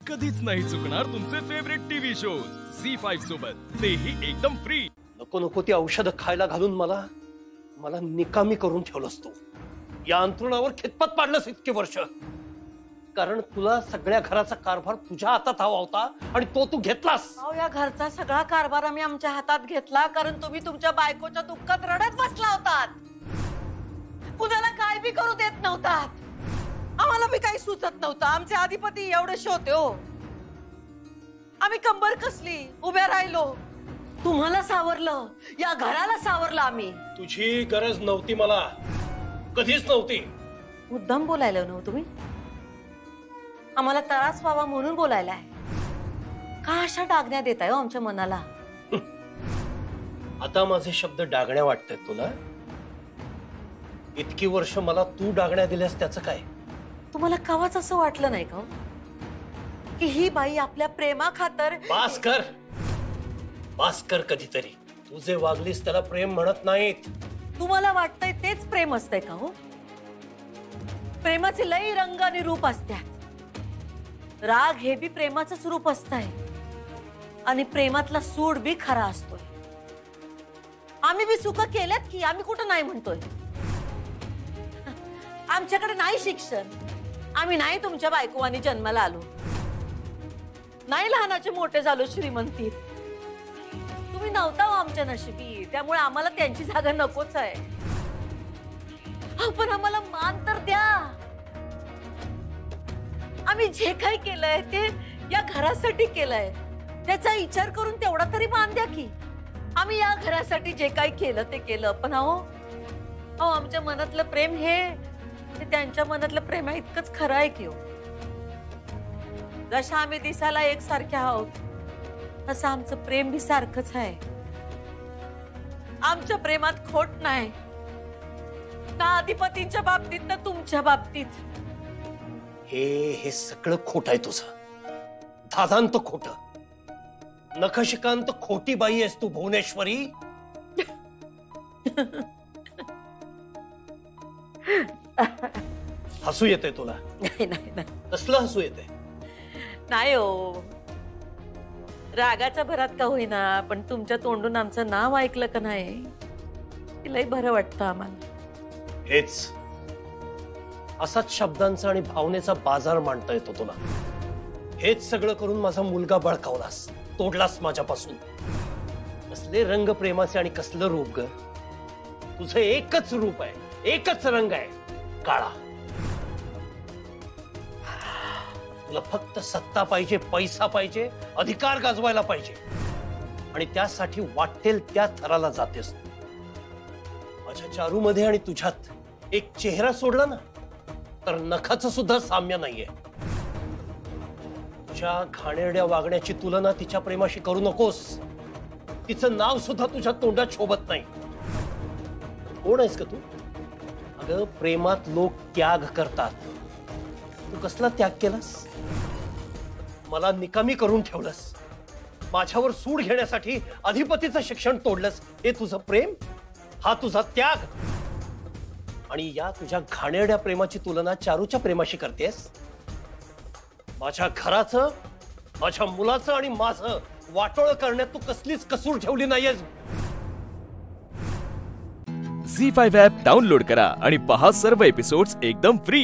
कधीच नाही चुकणार तुमचे फेवरेट टीव्ही शोज झी5 सोबत, तेही एकदम फ्री। नको नको ती औषधं खायला घालून मला निकामी करून ठेवलंस तू। या अंतरुणावर खितपत पाडलंस इतके वर्ष, कारण तुला सगळ्या घराचा कारभार तुझ्या हातात हवा होता आणि तो तू घेतलास। या घरचा सगळा कारभार आम्ही आमच्या हातात घेतला, कारण तुम्ही तुमच्या बायकोच्या दुःखात रडत बसला होतात, कुणाला काय बी करू देत नव्हतात। आम्हाला बी काही सुचत नव्हतं, आमचे अधिपती एवढेशे होते हो। आम्ही कंबर कसली उभ्या राहिलो, तुम्हाला सावरलं, या घराला सावरलं आम्ही। तुझी गरज नव्हती मला, कधीच नव्हती। मुद्दाम बोलायला नव्हतं तुम्ही, आम्हाला त्रास व्हावा म्हणून बोलायलाय का? अशा डागण्या देताय हो आमच्या मनाला। आता माझे शब्द डागण्या वाटतात तुला? इतकी वर्ष मला तू डागण्या दिल्यास त्याचं काय? तुम्हाला कवाच असं वाटलं नाही का की ही बाई आपल्या प्रेमा खातर? बास कर कधीतरी। तू जे वागलीस त्याला प्रेम म्हणत नाहीत। तुम्हाला वाटतंय तेच प्रेम असतंय का हो? प्रेमाचे लई रंग आणि रूप असतात। राग हे बी प्रेमाचंच रूप असतंय आणि प्रेमातला सूड बी खरा असतोय। आम्ही बी चुका केल्यात की, आम्ही कुठं नाही म्हणतोय। आमच्याकडे नाही शिक्षण, आम्ही नाही तुमच्या बायकोवानी जन्माला आलो, नाही लहानाचे मोठे झालो श्रीमंतीत। तुम्ही नव्हता हो आमच्या नशिबी, त्यामुळे आम्हाला त्यांची जागा नकोच आहे। पण आम्हाला मान तर द्या। आम्ही जे काही केलंय ते या घरासाठी केलंय, त्याचा विचार करून तेवढा तरी मान द्या की। आम्ही या घरासाठी जे काही केलं ते केलं, पण अहो आमच्या मनातलं प्रेम हे त्यांच्या मनातलं प्रेम आहे इतकंच खरं आहे की हो। जशा आम्ही दिसायला एकसारखे आहोत, तसं आमचं प्रेम भी सारखंच आहे। आमच्या प्रेमात खोट नाही, ना अधिपतींच्या बाबतीत ना तुमच्या बाबतीत। हे सगळं खोट आहे तुझं, दादांत खोट, नखशिकांत खोटी बाई आहेस तू भुवनेश्वरी। हसू येते तुला? नाही नाही नाही, कसलं हसू येते? नाही हो, रागाच्या भरात का होईना, पण तुमच्या तोंडून आमचं नाव ऐकलं का नाही, लई बरं वाटतं आम्हाला। हेच असाच शब्दांचा आणि भावनेचा बाजार मांडता येतो तुला। हेच सगळं करून माझा मुलगा बळकावलास, तोडलास माझ्यापासून। कसले रंग प्रेमाचे आणि कसलं रूप ग? तुझं एकच रूप आहे, एकच रंग आहे, काळा। तुला फक्त सत्ता पाहिजे, पैसा पाहिजे, अधिकार गाजवायला पाहिजे, आणि त्यासाठी वाटेल त्या थराला जातेस। माझ्या चारूमध्ये आणि तुझ्यात एक चेहरा सोडला ना, तर नखाचं सुद्धा साम्य नाहीये। तुझ्या घाणेरड्या वागण्याची तुलना तिच्या प्रेमाशी करू नकोस, तिचं नाव सुद्धा तुझ्या तोंडात शोभत नाही। कोण आहेस का तू? अगं, प्रेमात लोक त्याग करतात, तू कसला त्याग केलास? मला निकामी करून ठेवलंस, माझ्यावर सूड घेण्यासाठी अधिपतीचं शिक्षण तोडलंस। हे तुझं प्रेम? हा तुझा त्याग? आणि या तुझ्या घाणेरड्या प्रेमाची तुलना चारूच्या प्रेमाशी करतेस? माझ्या घराचं, माझ्या मुलाचं आणि माझं वाटोळ करण्यात तू कसलीच कसूर ठेवली नाहीयेस। झी5 ॲप डाउनलोड करा आणि पहा सर्व एपिसोड्स एकदम फ्री।